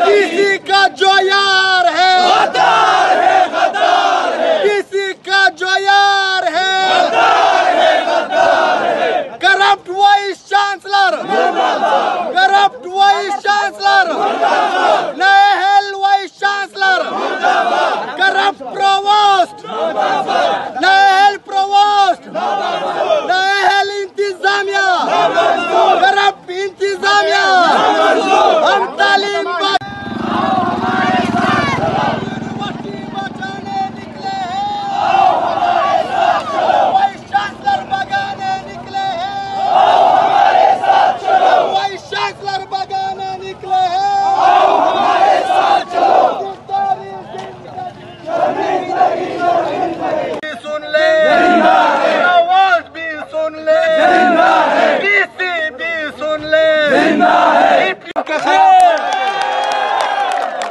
किसी का जो यार है गद्दार है, गद्दार है। किसी का जो यार है गद्दार है। Corrupt vice chancellor, corrupt vice chancellor, नाहेल वाइस चांसलर, करप्ट प्रोवोस्ट, नाहेल प्रोवोस्ट, नाहेल इंतजामिया, करप्ट इंतजामिया। हम तालीम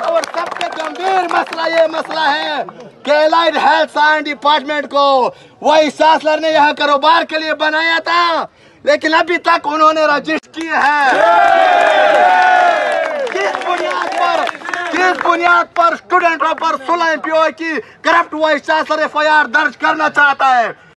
और सबसे गंभीर मसला ये मसला है कि एलाइड हेल्थ साइंस डिपार्टमेंट को वाइस चांसलर ने यहाँ कारोबार के लिए बनाया था, लेकिन अभी तक उन्होंने रजिस्टर किए हैं। किस बुनियाद पर स्टूडेंटों पर 16 एमपीओ की करप्ट वाइस चांसलर FIR दर्ज करना चाहता है?